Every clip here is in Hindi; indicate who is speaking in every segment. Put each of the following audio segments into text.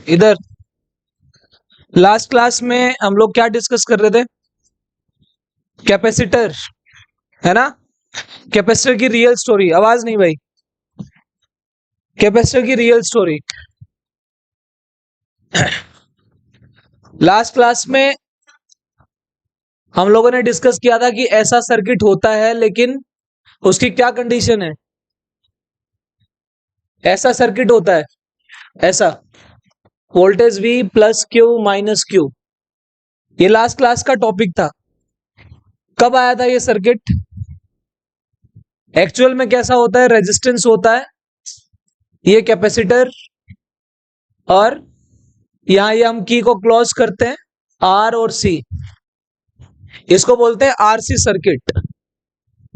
Speaker 1: इधर लास्ट क्लास में हम लोग क्या डिस्कस कर रहे थे? कैपेसिटर, है ना? कैपेसिटर की रियल स्टोरी। आवाज नहीं भाई। कैपेसिटर की रियल स्टोरी। लास्ट क्लास में हम लोगों ने डिस्कस किया था कि ऐसा सर्किट होता है, लेकिन उसकी क्या कंडीशन है? ऐसा सर्किट होता है, ऐसा voltage V plus Q minus Q. ये लास्ट क्लास का टॉपिक था। कब आया था ये सर्किट? एक्चुअल में कैसा होता है? रेजिस्टेंस होता है, ये कैपेसिटर, और यहां ये हम की को क्लोज करते हैं, R और C। इसको बोलते हैं RC circuit.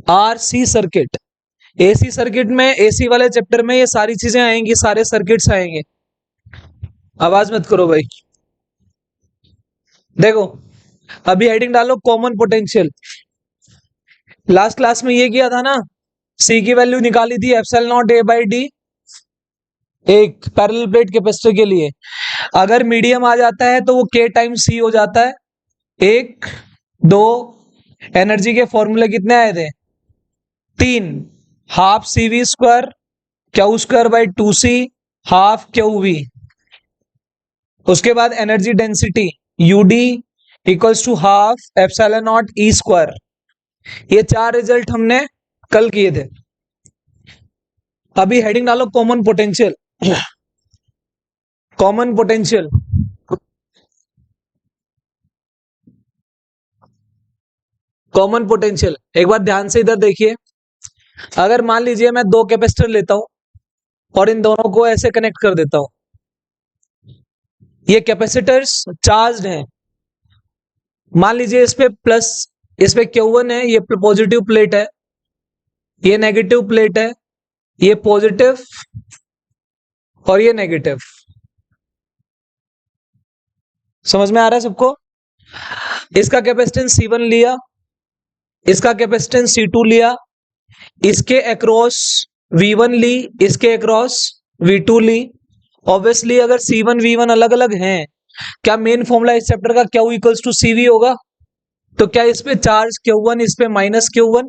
Speaker 1: RC circuit. AC circuit में, AC वाले चैप्टर में ये सारी चीजें आएंगी, सारे सर्किट्स आएंगे। आवाज मत करो भाई। देखो, अभी हेडिंग डालो कॉमन पोटेंशियल। लास्ट क्लास में ये किया था ना, C की वैल्यू निकाली थी epsilon not A by D, एक पैरेलल प्लेट कैपेसिटर के लिए। अगर मीडियम आ जाता है तो वो K टाइम्स C हो जाता है। एक, दो, एनर्जी के फॉर्मूले कितने आए थे? 3, half CV square Q square by 2C, half QV। उसके बाद energy density UD equals to half epsilon not E square. ये 4 रिजल्ट हमने कल किए थे। अभी हेडिंग डालो common potential. Common potential. Common potential एक बार ध्यान से इधर देखिए। अगर मान लीजिए मैं 2 कैपेसिटर लेता हूं और इन दोनों को ऐसे कनेक्ट कर देता हूं, ये कैपेसिटर्स चार्ज्ड हैं। मान लीजिए इस पे प्लस, इस पे Q1 है, ये पॉजिटिव प्लेट है, ये नेगेटिव प्लेट है, ये पॉजिटिव और ये नेगेटिव। समझ में आ रहा है सबको? इसका कैपेसिटेंस C1 लिया, इसका कैपेसिटेंस C2 लिया, इसके अक्रॉस V1 ली, इसके अक्रॉस V2 ली। ऑब्वियसली अगर C1 V1 अलग अलग हैं, क्या मेन फॉर्मूला इस चैप्टर का Q इक्वल्स टू CV होगा? तो क्या इस पे चार्ज Q1, इस पे माइनस Q1,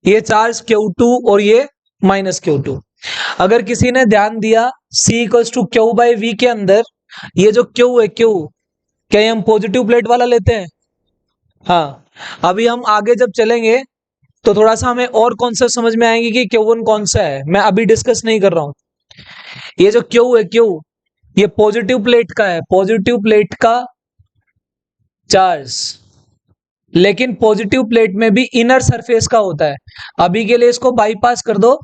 Speaker 1: ये चार्ज Q2 और ये माइनस Q2। अगर किसी ने ध्यान दिया C equals to Q by V के अंदर ये जो Q है, Q क्या ये हम पॉजिटिव प्लेट वाला लेते हैं? हाँ। अभी हम आगे जब चलेंगे तो थोड़ा सा हमें और कॉन्सेप्ट समझ में आएंगे कि Q1 कौन सा है। मैं अभी डिस्कस नहीं कर रहा हूं। ये जो Q है, Q ये पॉजिटिव प्लेट का है, पॉजिटिव प्लेट का चार्ज। लेकिन पॉजिटिव प्लेट में भी इनर सरफेस का होता है। अभी के लिए इसको बाईपास कर दो,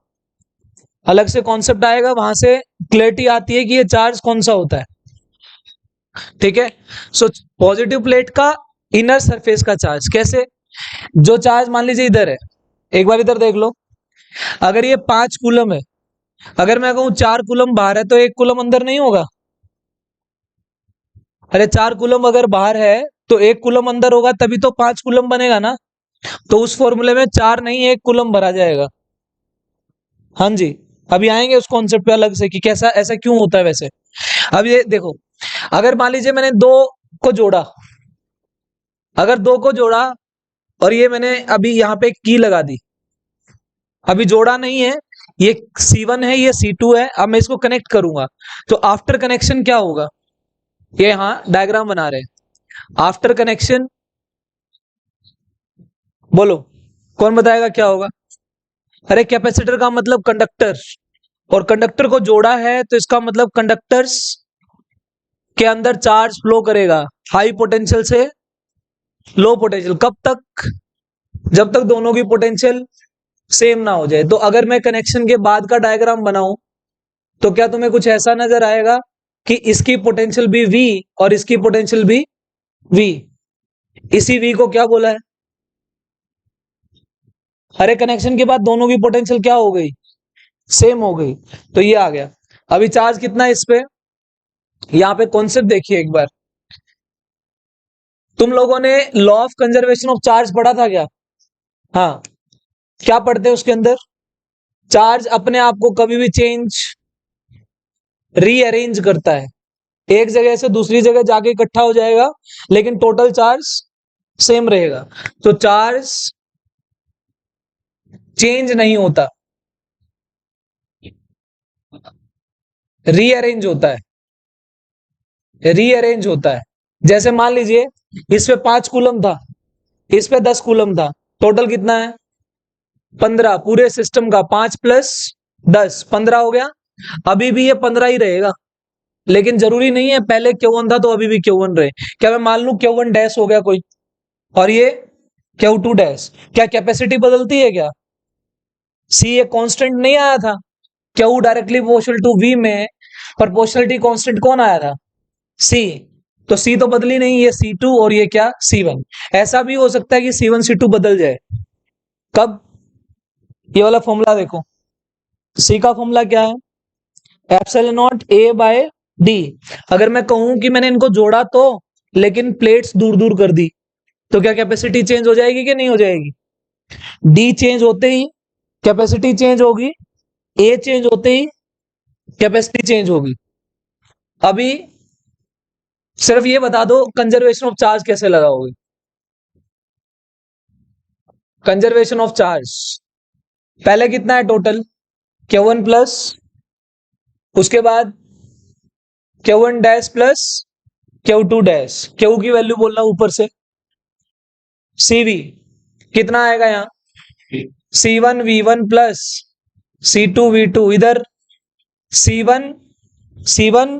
Speaker 1: अलग से कॉन्सेप्ट आएगा, वहां से क्लैरिटी आती है कि ये चार्ज कौन सा होता है। ठीक है? सो पॉजिटिव प्लेट का इनर सरफेस का चार्ज कैसे? जो चार्ज मान लीजिए इधर है, एक बार इधर देख लो। अगर ये 5 कूलम है, अगर मैं कहूं 4 कूलम बाहर है तो 1 कूलम अंदर नहीं होगा? अरे 4 कूलम अगर बाहर है तो 1 कूलम अंदर होगा, तभी तो 5 कूलम बनेगा ना। तो उस फॉर्मूले में 4 नहीं 1 कूलम भरा जाएगा। हाँ जी, अभी आएंगे उस कॉन्सेप्ट पे अलग से कि कैसा, ऐसा क्यों होता है वैसे। अब ये देखो, अगर मान लीजिए मैंने 2 को जोड़ा, अगर 2 को जोड़ा और ये मैंने अभी यहाँ पे की लगा दी, अभी जोड़ा नहीं है, ये C1 है, ये C2 है। अब मैं इसको कनेक्ट करूंगा तो आफ्टर कनेक्शन क्या होगा? ये यहां डायग्राम बना रहे हैं। आफ्टर कनेक्शन बोलो, कौन बताएगा क्या होगा? अरे कैपेसिटर का मतलब कंडक्टर, और कंडक्टर को जोड़ा है तो इसका मतलब कंडक्टर्स के अंदर चार्ज फ्लो करेगा, हाई पोटेंशियल से लो पोटेंशियल। कब तक? जब तक दोनों की पोटेंशियल सेम ना हो जाए। तो अगर मैं कनेक्शन के बाद का डायग्राम बनाऊं तो क्या तुम्हें कुछ ऐसा नजर आएगा कि इसकी पोटेंशियल भी V और इसकी पोटेंशियल भी V? इसी V को क्या बोला है? अरे कनेक्शन के बाद दोनों की पोटेंशियल क्या हो गई? सेम हो गई। तो ये आ गया। अभी चार्ज कितना है इस पे? यहां पे कॉन्सेप्ट देखिए एक बार। तुम लोगों ने law of conservation of charge पढ़ा था क्या? हाँ। क्या पढ़ते हैं उसके अंदर? चार्ज अपने आप को कभी भी चेंज, रीअरेंज करता है। एक जगह से दूसरी जगह जाके इकट्ठा हो जाएगा, लेकिन टोटल चार्ज सेम रहेगा। तो चार्ज चेंज नहीं होता, रीअरेंज होता है, रीअरेंज होता है। जैसे मान लीजिए इस पे 5 कूलम था, इस पे 10 कूलम था, टोटल कितना है 15, पूरे सिस्टम का 5 प्लस 10 15 हो गया। अभी भी ये 15 ही रहेगा, लेकिन जरूरी नहीं है पहले Q1 था तो अभी भी Q1 रहे। क्या मैं मान लू Q1 डैश हो गया कोई, और ये Q2 डैश, क्या कैपेसिटी बदलती है क्या? सी ये कांस्टेंट नहीं आया था, Q directly proportional to V में प्रोपोर्शनलिटी कांस्टेंट कौन आया था? सी। तो सी तो बदली नहीं, ये C2 और ये क्या C1। ऐसा भी हो सकता है कि C1 C2 बदल जाए। कब? ये वाला फॉर्मूला देखो, सी का फॉर्मूला क्या है, epsilon not A by D. अगर मैं कहूं कि मैंने इनको जोड़ा तो, लेकिन प्लेट्स दूर दूर कर दी, तो क्या कैपेसिटी चेंज हो जाएगी कि नहीं हो जाएगी? डी चेंज होते ही कैपेसिटी चेंज होगी, ए चेंज होते ही कैपेसिटी चेंज होगी। अभी सिर्फ ये बता दो कंजर्वेशन ऑफ चार्ज कैसे लगाओगे? कंजर्वेशन ऑफ चार्ज पहले कितना है टोटल Q1 प्लस, उसके बाद Q1 dash plus Q2 dash, Q की वैल्यू बोलना ऊपर से, CV कितना आएगा यहाँ C1V1 प्लस C2V2, इधर C1 C1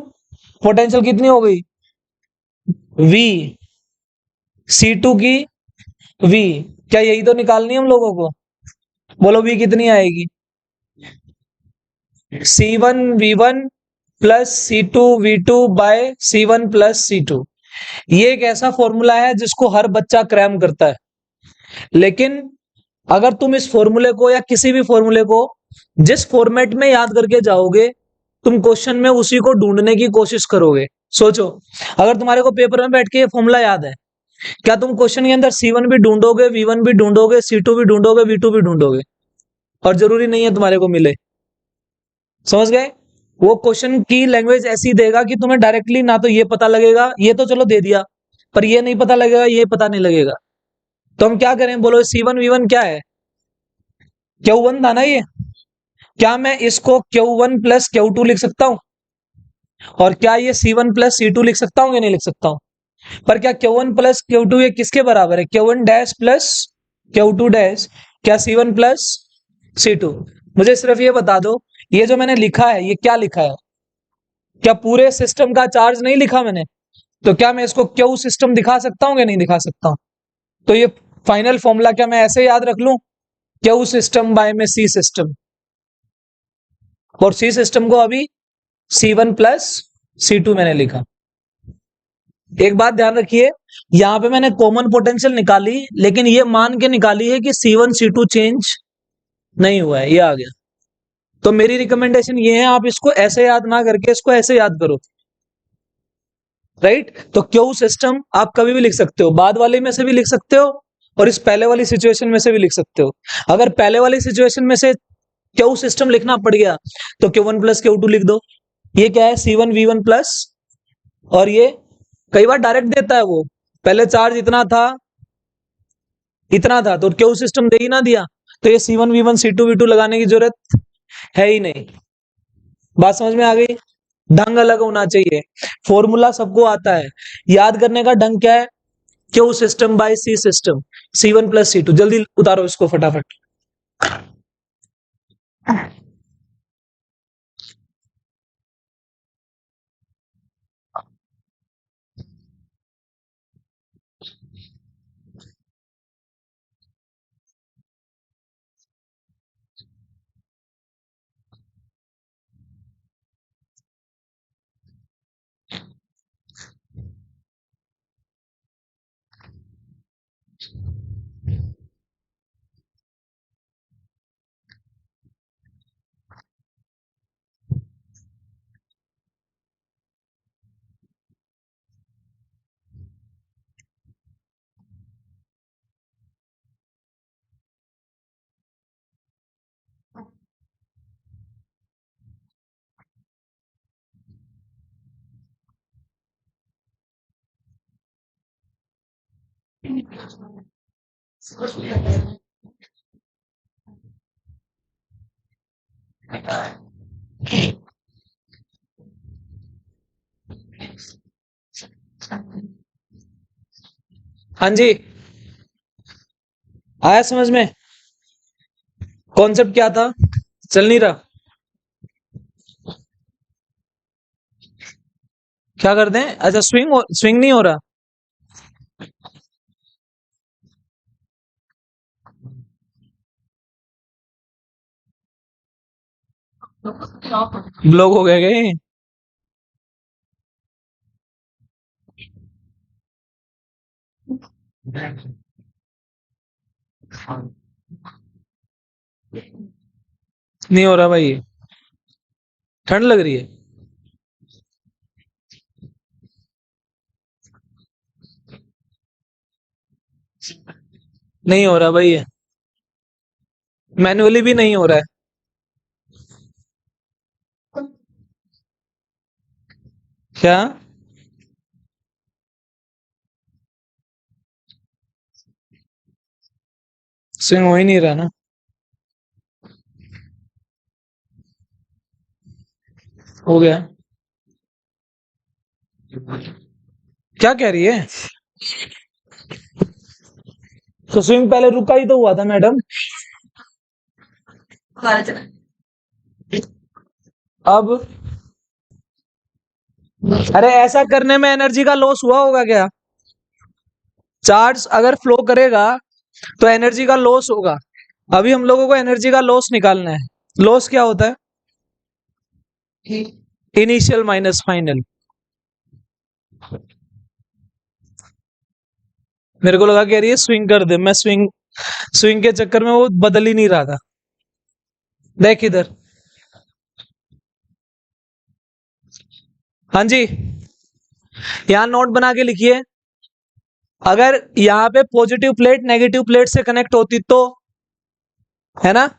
Speaker 1: पोटेंशियल कितनी हो गई V, C2 की V, क्या यही तो निकालनी है हम लोगों को? बोलो V कितनी आएगी, C1V1 plus C2V2 bye C1 plus C2। ये एक ऐसा फॉर्मूला है जिसको हर बच्चा क्रैम करता है, लेकिन अगर तुम इस फॉर्मूले को या किसी भी फॉर्मूले को जिस फॉर्मेट में याद करके जाओगे, तुम क्वेश्चन में उसी को ढूंढने की कोशिश करोगे। सोचो, अगर तुम्हारे को पेपर में बैठ के ये फॉर्मूला याद है, क्या तुम क्वेश्चन के अंदर C1 भी ढूंढोगे, V1 भी ढूंढोगे, C2 भी ढूंढोगे, V2 भी ढूंढोगे? और जरूरी नहीं है तुम्हारे को मिले। समझ गए? वो क्वेश्चन की लैंग्वेज ऐसी देगा कि तुम्हें डायरेक्टली ना तो ये पता लगेगा, ये तो चलो दे दिया, पर ये नहीं पता लगेगा, ये पता नहीं लगेगा। तो हम क्या करें, बोलो C1V1 क्या है, Q1 था ना ये, क्या मैं इसको Q1 प्लस Q2 लिख सकता हूं? और क्या ये C1 प्लस C2 लिख सकता हूं या नहीं लिख सकता हूं? पर क्या Q1 प्लस Q2 ये किसके बराबर है, Q1 dash plus Q2 dash, क्या C1 प्लस C2? मुझे सिर्फ ये बता दो, ये जो मैंने लिखा है ये क्या लिखा है? क्या पूरे सिस्टम का चार्ज नहीं लिखा मैंने? तो क्या मैं इसको Q सिस्टम दिखा सकता हूं या नहीं दिखा सकता हूं? तो ये फाइनल फॉर्मूला क्या मैं ऐसे याद रख लूं, Q सिस्टम बाय में C सिस्टम, और C सिस्टम को अभी C1 प्लस C2 मैंने लिखा। एक बात ध्यान रखिए, यहां पे मैंने कॉमन पोटेंशियल निकाली, लेकिन ये मान के निकाली है कि C1 C2 चेंज नहीं हुआ है, ये आ गया। तो मेरी रिकमेंडेशन ये है, आप इसको ऐसे याद ना करके इसको ऐसे याद करो, राइट? तो क्यू सिस्टम आप कभी भी लिख सकते हो, बाद वाले में से भी लिख सकते हो, और इस पहले वाली सिचुएशन में से भी लिख सकते हो। अगर पहले वाली सिचुएशन में से क्यू सिस्टम लिखना पड़ गया, तो Q1 प्लस Q2 लिख दो। ये क्या है, C1V1 प्लस, और ये कई बार डायरेक्ट देता है वो, पहले चार्ज इतना था तो क्यू सिस्टम दे ही ना दिया, तो ये C1V1 C2V2 लगाने की जरूरत है ही नहीं। बात समझ में आ गई? ढंग अलग होना चाहिए, फॉर्मूला सबको आता है, याद करने का ढंग क्या है, Q system by C system, C1 plus C2। जल्दी उतारो इसको फटाफट। हाँ जी, आया समझ में? कॉन्सेप्ट क्या था? चल नहीं रहा? क्या कर दें? अच्छा, स्विंग नहीं हो रहा? ब्लॉक हो गया क्या ये? नहीं हो रहा भाई ये। ठंड लग रही है? नहीं हो रहा भाई ये। मैनुअली भी नहीं हो रहा है। क्या? स्विंग हो ही नहीं रहा ना। हो गया। क्या कह रही है? तो स्विंग पहले रुका ही तो हुआ था मैडम। अब अरे ऐसा करने में एनर्जी का लॉस हुआ होगा क्या? चार्ज अगर फ्लो करेगा तो एनर्जी का लॉस होगा। अभी हम लोगों को एनर्जी का लॉस निकालना है। लॉस क्या होता है? Initial minus final. मेरे को लगा कह रही है स्विंग कर दे। मैं स्विंग स्विंग के चक्कर में वो बदल ही नहीं रहा था। देख इधर। हाँ जी, यहां नोट बना के लिखिए। अगर यहाँ पे पॉजिटिव प्लेट नेगेटिव प्लेट से कनेक्ट होती तो, है ना?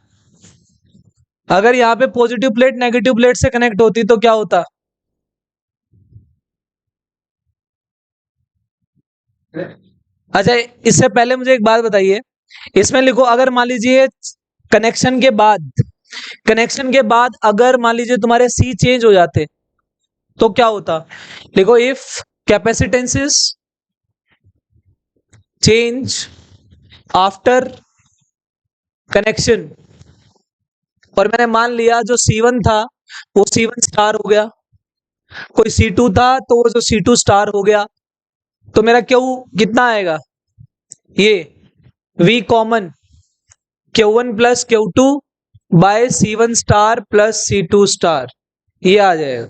Speaker 1: अगर यहाँ पे पॉजिटिव प्लेट नेगेटिव प्लेट से कनेक्ट होती तो क्या होता? अच्छा, इससे पहले मुझे एक बात बताइए। इसमें लिखो, अगर मान लीजिए कनेक्शन के बाद कनेक्शन के बाद अगर मान लीजिए तुम्हारे सी चेंज हो जाते तो क्या होता? लिखो, इफ कैपेसिटेंसेस चेंज आफ्टर कनेक्शन। और मैंने मान लिया जो C1 था वो C1 स्टार हो गया, कोई C2 था तो वो जो C2 स्टार हो गया, तो मेरा क्यू कितना आएगा? ये V common Q1 plus Q2 by C1 star plus C2 star, ये आ जाएगा।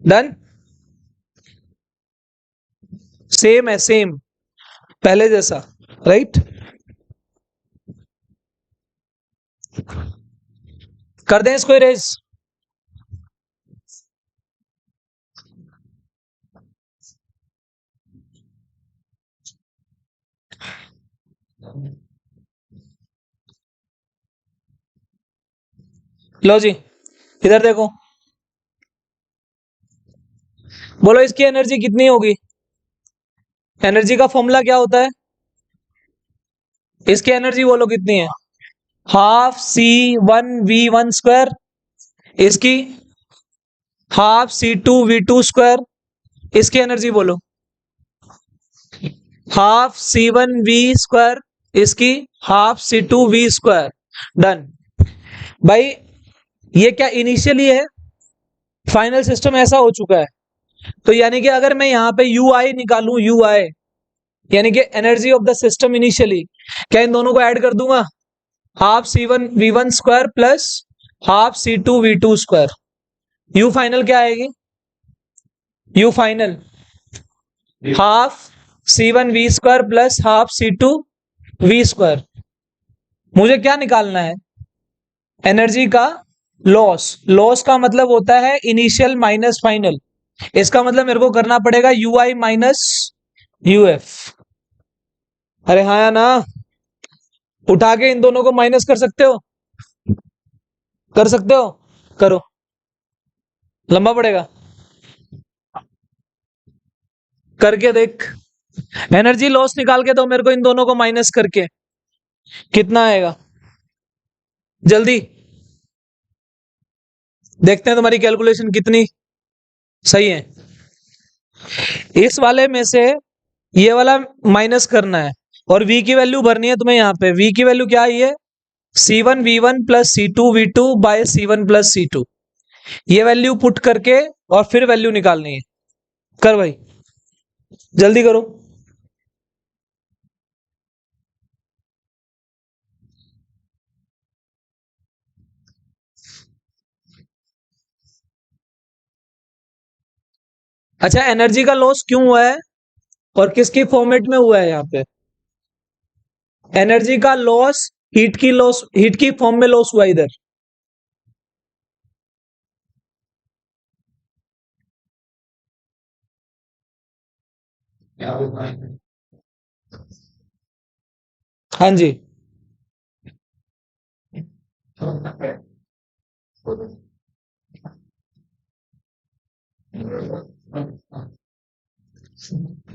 Speaker 1: डन? सेम है, सेम पहले जैसा, राइट? कर दें इसको इरेज? लो जी, इधर देखो। बोलो इसकी एनर्जी कितनी होगी? एनर्जी का फॉर्मूला क्या होता है? इसकी एनर्जी बोलो कितनी है? ½ C1V1 स्क्वायर। इसकी ½ C2V2 स्क्वायर। इसकी एनर्जी बोलो। ½ C1V स्क्वायर। इसकी ½ C2V स्क्वायर। डन। भाई ये क्या इनिशियली है? फाइनल सिस्टम ऐसा हो चुका है। तो यानी कि अगर मैं यहाँ पे यू आई निकालूं, यू आई यानी कि energy of the system initially, क्या इन दोनों को ऐड कर दूंगा? ½ C1V1 square plus ½ C2V2 square. You final क्या आएगी? You final ½ C1V square plus ½ C2V square. मुझे क्या निकालना है? एनर्जी का लॉस। लॉस का मतलब होता है इनिशियल माइनस फाइनल। इसका मतलब मेरे को करना पड़ेगा you I minus U F. अरे हाँ या ना? उठा के इन दोनों को माइनस कर सकते हो? कर सकते हो? करो। लंबा पड़ेगा। करके देख, एनर्जी लॉस निकाल के दो मेरे को इन दोनों को माइनस करके, कितना आएगा जल्दी देखते हैं तुम्हारी कैलकुलेशन कितनी सही है। इस वाले में से ये वाला माइनस करना है और v की वैल्यू भरनी है तुम्हें। यहाँ पे v की वैल्यू क्या आई है, C1v1 plus C2v2 bye C1 plus C2। ये वैल्यू पुट करके और फिर वैल्यू निकालनी है। कर भाई जल्दी करो। अच्छा, एनर्जी का लॉस क्यों हुआ है और किसकी फॉर्मेट में हुआ है? यहाँ पे एनर्जी का लॉस हीट की फॉर्म में लॉस हुआ इधर। हाँ जी,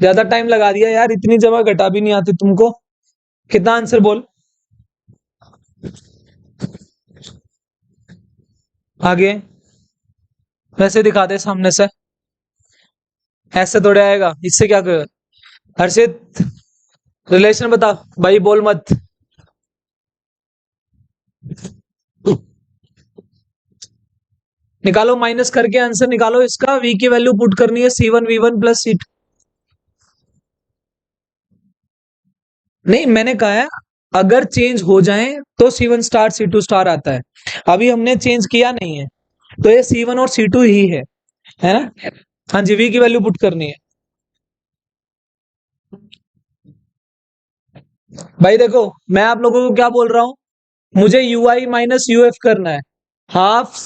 Speaker 1: ज्यादा टाइम लगा दिया यार, इतनी जगह घटा भी नहीं आती तुमको। कितना आंसर बोल आगे, वैसे दिखा दे सामने से, ऐसे थोड़े आएगा, इससे क्या कर। हर्षित रिलेशन बता भाई, बोल मत। निकालो, माइनस करके आंसर निकालो इसका। v की वैल्यू पुट करनी है C1v1 प्लस C2। नहीं, मैंने कहा है अगर चेंज हो जाए तो C1 स्टार C2 स्टार आता है। अभी हमने चेंज किया नहीं है तो ये C1 और C2 ही है ना। हाँ जी, v की वैल्यू पुट करनी है भाई। देखो मैं आप लोगों को क्या बोल रहा हूं, मुझे ui माइनस uf करना है। Half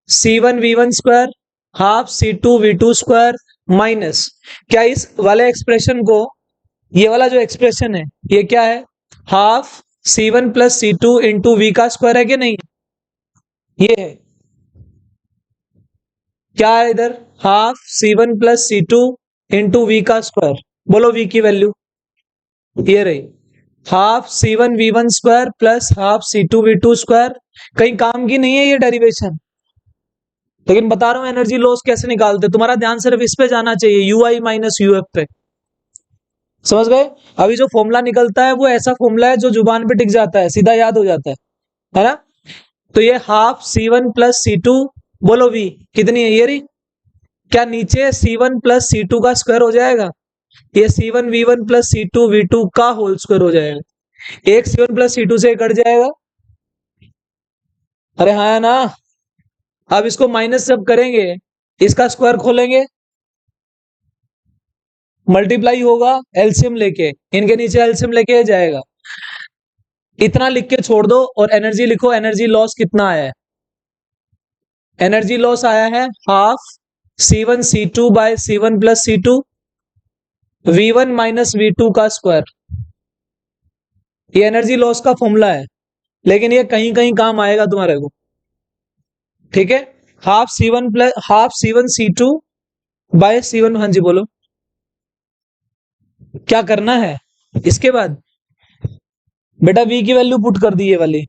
Speaker 1: C1v1 square half C2v2 square minus, क्या इस वाले एक्सप्रेशन को, ये वाला जो एक्सप्रेशन है ये क्या है, half C1 plus C2 into V का स्क्वायर है कि नहीं? ये है क्या है इधर, half C1 plus C2 into V का स्क्वायर। बोलो v की वैल्यू ये रही, half C1v1 square plus half C2v2 square. कहीं काम की नहीं है ये डेरिवेशन, लेकिन बता रहा हूं एनर्जी लॉस कैसे निकालते। तुम्हारा ध्यान सिर्फ इस पे जाना चाहिए, ui माइनस यूएफ पे। समझ गए? अभी जो फॉर्मूला निकलता है वो ऐसा फॉर्मूला है जो जुबान पे टिक जाता है, सीधा याद हो जाता है ना। तो ये हाफ C1 प्लस C2, बोलो v कितनी है, ये रही। क्या नीचे C1 प्लस C2 का स्क्वायर हो जाएगा, ये C1v1 प्लस C2v2 का होल स्क्वायर हो जाएगा। एक C1 प्लस C2 से कट जाएगा। अरे हाँ ना, अब इसको माइनस जब करेंगे इसका स्क्वायर खोलेंगे, मल्टीप्लाई होगा एलसीएम लेके, इनके नीचे एलसीएम लेके जाएगा। इतना लिख के छोड़ दो और एनर्जी लिखो, एनर्जी लॉस कितना आया है। एनर्जी लॉस आया है half C1 C2 by C1 plus C2 V1 minus V2 का स्क्वायर। ये एनर्जी लॉस का फॉर्मूला है, लेकिन ये कहीं कहीं काम आएगा तुम्हारे को, ठीक है। Half C1 C2 by C1, हाँ जी बोलो क्या करना है इसके बाद। बेटा v की वैल्यू पुट कर दी ये वाली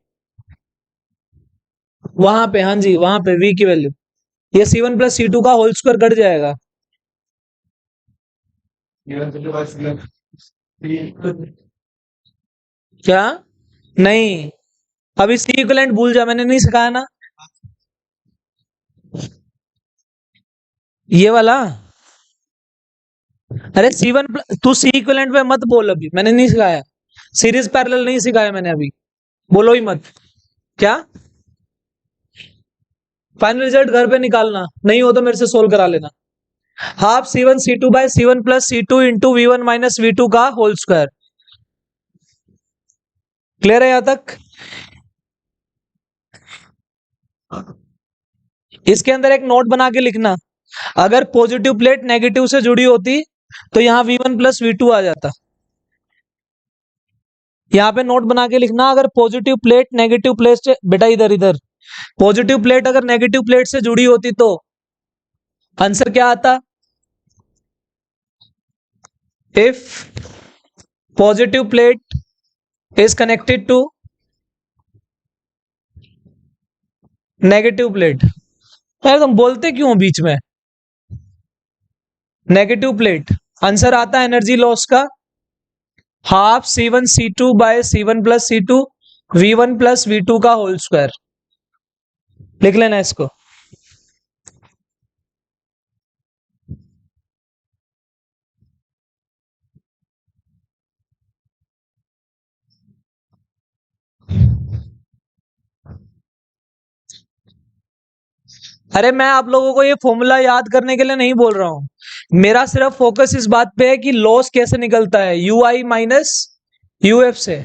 Speaker 1: वहां पे, हाँ जी वहां पे v की वैल्यू, ये C1 प्लस C2 का होल स्क्वायर कट जाएगा। क्या नहीं, अभी सी इक्विवेलेंट भूल जा, मैंने नहीं सिखाया ना ये वाला। अरे तू सी इक्विवेलेंट पे मत बोल, अभी मैंने नहीं सिखाया, सीरीज पैरेलल नहीं सिखाया मैंने अभी, बोलो ही मत। क्या फाइनल रिजल्ट घर पे निकालना, नहीं हो तो मेरे से सोल्व करा लेना। Half C1 C2 by C1 plus C2 into V1 minus V2 का होल स्क्वायर। क्लियर है यहां तक? इसके अंदर एक नोट बना के लिखना, अगर पॉजिटिव प्लेट नेगेटिव से जुड़ी होती तो यहां V1 प्लस V2 आ जाता। यहाँ पे नोट बना के लिखना, अगर पॉजिटिव प्लेट नेगेटिव प्लेट से, बेटा इधर इधर, पॉजिटिव प्लेट अगर नेगेटिव प्लेट से जुड़ी होती तो आंसर क्या आता, if positive plate is connected to negative plate. यार तुम बोलते क्यों हो बीच में? नेगेटिव प्लेट, आंसर आता है एनर्जी लॉस का half C1 C2 by C1 plus C2 V1 plus V2 का होल स्क्वायर। लिख लेना इसको। अरे मैं आप लोगों को ये फॉर्मूला याद करने के लिए नहीं बोल रहा हूं, मेरा सिर्फ फोकस इस बात पे है कि लॉस कैसे निकलता है UI माइनस UF से।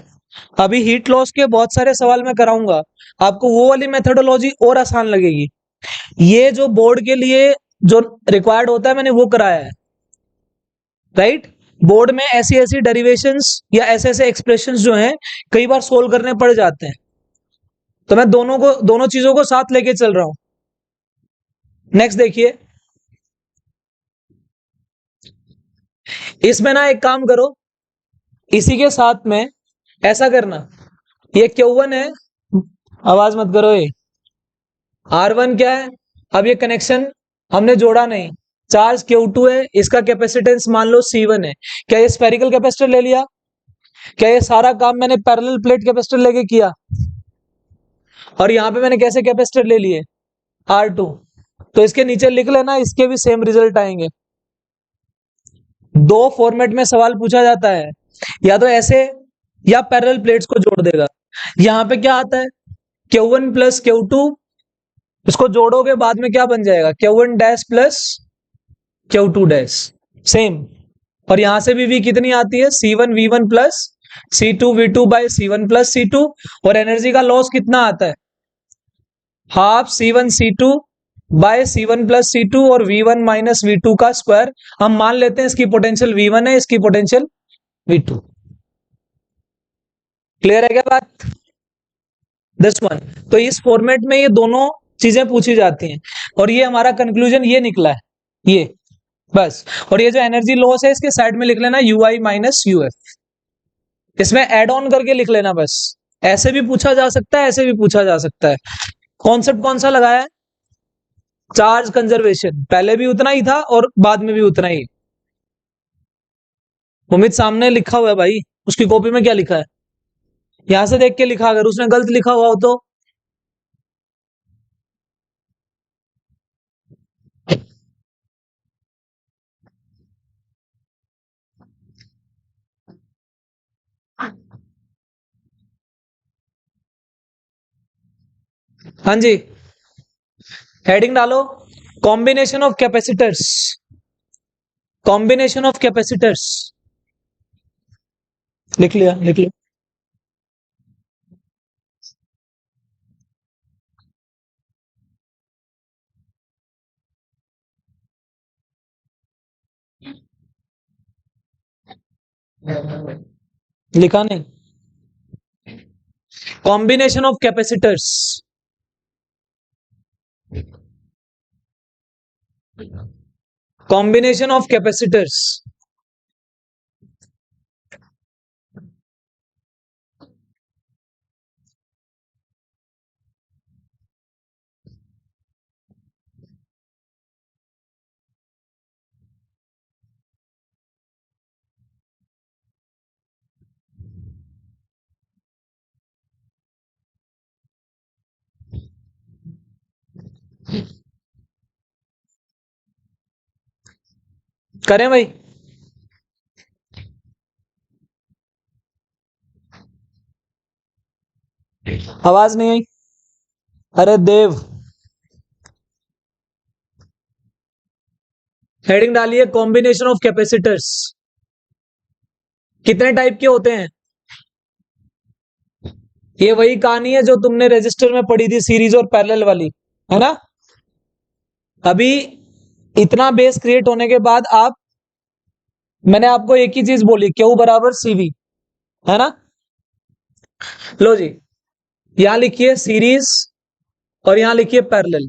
Speaker 1: अभी हीट लॉस के बहुत सारे सवाल मैं कराऊंगा, आपको वो वाली मेथोडोलॉजी और आसान लगेगी। ये जो बोर्ड के लिए जो रिक्वायर्ड होता है मैंने वो कराया है, राइट। बोर्ड में ऐसी ऐसी डेरिवेशंस या ऐसे ऐसे एक्सप्रेशंस जो हैं कई बार सोल्व करने पड़ जाते हैं, तो मैं दोनों चीजों को साथ लेके चल रहा हूं। नेक्स्ट देखिए, इसमें ना एक काम करो, इसी के साथ में ऐसा करना, ये Q1 है, आवाज मत करो, ये R1 क्या है, अब ये कनेक्शन हमने जोड़ा नहीं, चार्ज Q2 है, इसका कैपेसिटेंस मान लो C1 है। क्या ये स्फेरिकल कैपेसिटर ले लिया? क्या ये सारा काम मैंने पैरेलल प्लेट कैपेसिटर लेके किया? और यहां पे मैंने कैसे कैपेसिटर ले लिए? R2। तो इसके नीचे लिख लेना, इसके भी सेम रिजल्ट आएंगे। दो फॉर्मेट में सवाल पूछा जाता है, या तो ऐसे या पैरेलल प्लेट्स को जोड़ देगा। यहां पे क्या आता है, Q1 प्लस Q2, इसको जोड़ोगे बाद में क्या बन जाएगा, Q1 dash plus Q2 dash, same. और यहां से भी V कितनी आती है, C1 V1 plus C2 V2 bye C1 plus C2। और एनर्जी का लॉस कितना आता है, half C1 C2 by C1 plus C2 और V1 माइनस V2 का स्क्वायर। हम मान लेते हैं इसकी पोटेंशियल V1 है, इसकी पोटेंशियल V2। क्लियर है क्या बात? This one. तो इस फॉर्मेट में ये दोनों चीजें पूछी जाती हैं, और ये हमारा कंक्लूजन ये निकला है, ये बस। और ये जो एनर्जी लॉस है इसके साइड में लिख लेना UI माइनस UF, इसमें एड ऑन करके लिख लेना बस। ऐसे भी पूछा जा सकता है, ऐसे भी पूछा जा सकता है। कॉन्सेप्ट कौन सा लगाया है, चार्ज कंजर्वेशन, पहले भी उतना ही था और बाद में भी उतना ही। उम्मीद सामने लिखा हुआ है भाई, उसकी कॉपी में क्या लिखा है, यहां से देख के लिखा, अगर उसने गलत लिखा हुआ हो तो। हाँ जी, हेडिंग डालो, combination of capacitors, combination of capacitors. लिख लिया, लिख लिया। लिखा नहीं, combination of capacitors. Combination of capacitors. करें भाई? आवाज नहीं आई, अरे देव। हेडिंग डालिए, कॉम्बिनेशन ऑफ कैपेसिटर्स। कितने टाइप के होते हैं? ये वही कहानी है जो तुमने रजिस्टर में पढ़ी थी, सीरीज और पैरेलल वाली, है ना। अभी इतना बेस क्रिएट होने के बाद आप, मैंने आपको एक ही चीज बोली, Q बराबर CV, है ना। लो जी, यहां लिखिए सीरीज और यहां लिखिए पैरेलल।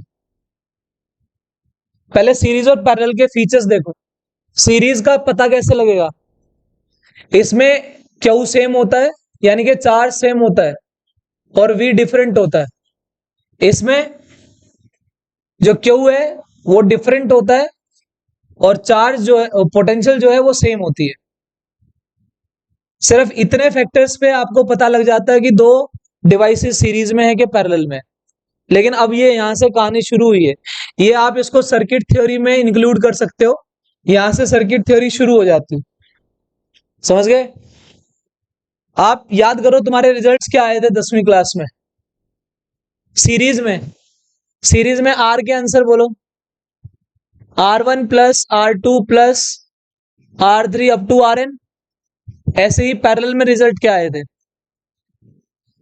Speaker 1: पहले सीरीज और पैरेलल के फीचर्स देखो। सीरीज का पता कैसे लगेगा, इसमें क्यू सेम होता है, यानी कि चार्ज सेम होता है, और वी डिफरेंट होता है। इसमें जो क्यू है वो डिफरेंट होता है, और चार्ज जो है, पोटेंशियल जो है वो सेम होती है। सिर्फ इतने फैक्टर्स पे आपको पता लग जाता है कि दो डिवाइसेस सीरीज में है कि पैरेलल में। लेकिन अब ये यहां से कहानी शुरू हुई है, ये आप इसको सर्किट थ्योरी में इंक्लूड कर सकते हो, यहां से सर्किट थ्योरी शुरू हो जाती है। समझ गए? आप याद करो तुम्हारे रिजल्ट्स क्या आए थे 10वीं क्लास में सीरीज में। सीरीज में आर के आंसर बोलो। R1 plus R2 plus R3 up to Rn। ऐसे ही पैरेलल में रिजल्ट क्या आए थे?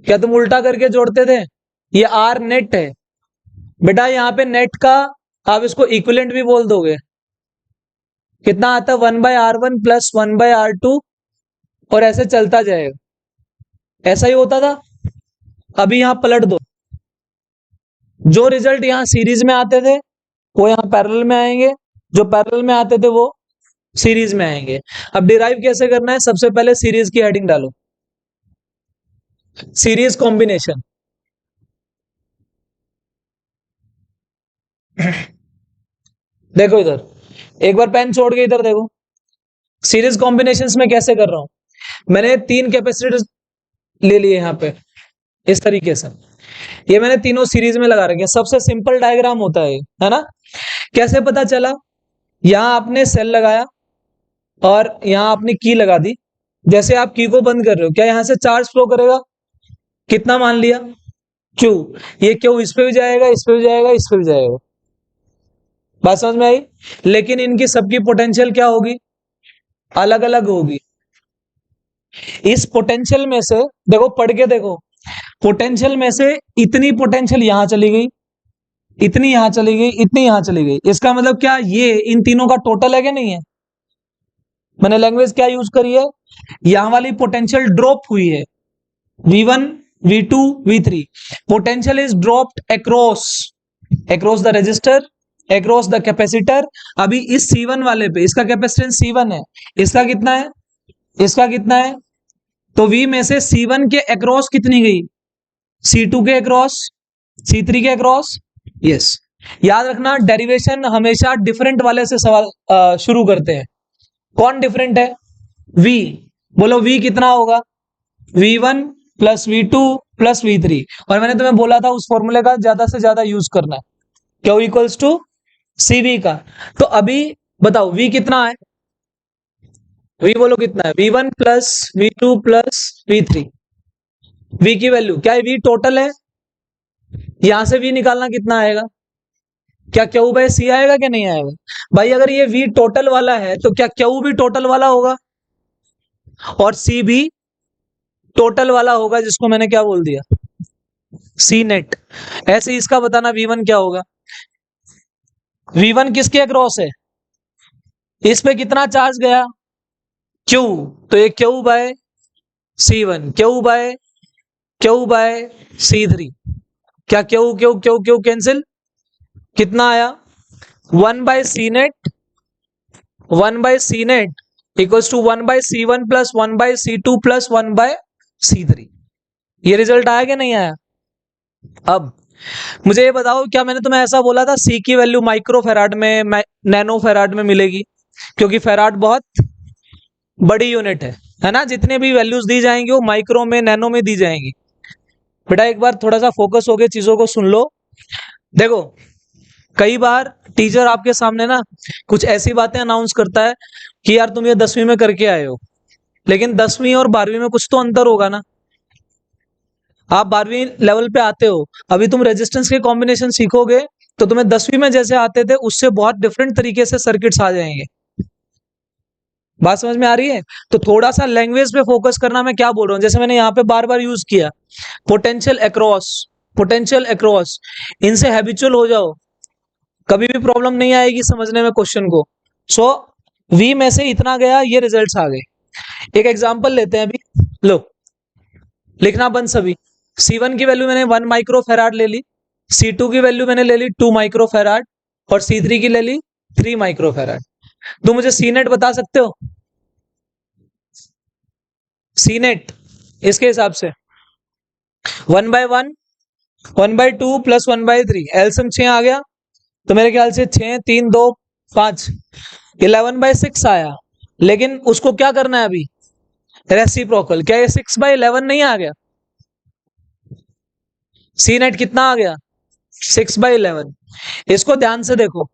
Speaker 1: क्या तुम उल्टा करके जोड़ते थे? ये आर नेट है बेटा, यहाँ पे नेट का आप इसको इक्विवेलेंट भी बोल दोगे। कितना आता है? 1/R1 प्लस 1/R2, और ऐसे चलता जाएगा। ऐसा ही होता था। अभी यहां पलट दो, जो रिजल्ट यहां सीरीज में आते थे वो यहां पैरेलल में आएंगे, जो पैरेलल में आते थे वो सीरीज में आएंगे। अब डिराइव कैसे करना है? सबसे पहले सीरीज की हेडिंग डालो, सीरीज कॉम्बिनेशन। देखो इधर, एक बार पेन छोड़ के इधर देखो, सीरीज कॉम्बिनेशंस में कैसे कर रहा हूं। मैंने 3 कैपेसिटर्स ले लिए यहाँ पे इस तरीके से, ये मैंने तीनों सीरीज में लगा रखे हैं। सबसे सिंपल डायग्राम होता है ना? कैसे पता चला? यहां आपने सेल लगाया और यहां आपने की लगा दी। जैसे आप की को बंद कर रहे हो, क्या यहां से चार्ज फ्लो करेगा? कितना मान लिया? क्यू। ये क्यू इस पे भी जाएगा, इस पे भी जाएगा, इस पे भी जाएगा। बात समझ में आई? लेकिन इनकी सबकी पोटेंशियल क्या होगी? अलग अलग होगी। इस पोटेंशियल में से देखो, पढ़ के देखो, पोटेंशियल में से इतनी पोटेंशियल यहां चली गई, इतनी यहां चली गई, इतनी यहां चली गई। इसका मतलब क्या? ये इन तीनों का टोटल है कि नहीं है? मैंने लैंग्वेज क्या यूज करी है? यहां वाली पोटेंशियल ड्रॉप हुई है, V1 V2 V3। Potential is dropped across the resistor, across the capacitor. अभी इस C1 वाले पे, इसका कैपेसिटेंस C1 है, इसका कितना है? इसका कितना है? तो V में से C1 के अक्रॉस कितनी गई? C2 के अक्रॉस, C3 के अक्रॉस। यस, याद रखना डेरिवेशन हमेशा डिफरेंट वाले से सवाल शुरू करते हैं। कौन डिफरेंट है? V। बोलो V कितना होगा? V1 plus V2 plus V3। और मैंने तुम्हें बोला था उस फॉर्मूले का ज्यादा से ज्यादा यूज करना है, Q इक्वल्स टू CV का। तो अभी बताओ V कितना है? V बोलो कितना है? V1 plus V2 plus V3। V की वैल्यू क्या है? V टोटल है, यहां से V निकालना कितना आएगा? क्या Q बाय C आएगा कि नहीं आएगा? भाई अगर ये V टोटल वाला है तो क्या Q भी टोटल वाला होगा और C भी टोटल वाला होगा, जिसको मैंने क्या बोल दिया? C net. ऐसे इसका बताना V1 क्या होगा? V1 किसके अक्रॉस है? इस पे कितना चार्ज गया? Q। तो ये Q bye C1, Q bye C3। क्या Q Q Q Q cancel? कितना आया? 1/C net equals to 1/C1 plus 1/C2 plus 1/C3। ये रिजल्ट आया कि नहीं आया? अब मुझे ये बताओ, क्या मैंने तुम्हें ऐसा बोला था C की वैल्यू माइक्रो फेराड में, नैनो फेराड में मिलेगी? क्योंकि फेराड बहुत बड़ी यूनिट है ना? जितने भी वैल्यूज दी जाएंगी वो माइक्रो में, नैनो में दी जाएंगी। बेटा एक बार थोड़ा सा फोकस होके चीजों को सुन लो। देखो, कई बार टीचर आपके सामने ना कुछ ऐसी बातें अनाउंस करता है कि यार तुम ये 10वीं में करके आए हो, लेकिन 10वीं और 12वीं में कुछ तो अंतर होगा ना। आप 12वीं लेवल पे आते हो, अभी तुम रेजिस्टेंस के कॉम्बिनेशन सीखोगे तो तुम्हें 10वीं में जैसे आते थे उससे बहुत डिफरेंट तरीके से सर्किट्स आ जाएंगे। बात समझ में आ रही है? तो थोड़ा सा लैंग्वेज पे फोकस करना। मैं क्या बोल रहा हूँ, जैसे मैंने यहाँ पे बार बार यूज किया, पोटेंशियल अक्रॉस, पोटेंशियल अक्रॉस, इनसे हैबिचुअल हो जाओ, कभी भी प्रॉब्लम नहीं आएगी समझने में क्वेश्चन को। सो V में से इतना गया, ये रिजल्ट्स आ गए। एक एग्जांपल लेते हैं अभी, लो लिखना बंद सभी। C1 की वैल्यू मैंने 1 माइक्रो फेराड ले ली, C2 की वैल्यू मैंने ले ली 2 माइक्रो फेराड, और C3 की ले ली 3 माइक्रो फेराड। तो मुझे C नेट बता सकते हो? सी नेट इसके हिसाब से 1/1 1/2 प्लस 1/3 एलसीएम 6 आ गया, तो मेरे ख्याल से 6 3 2 5 11/6 आया। लेकिन उसको क्या करना है अभी, रेसिप्रोकल। क्या ये 6/11 नहीं आ गया? सी नेट कितना आ गया? 6/11। इसको ध्यान से देखो,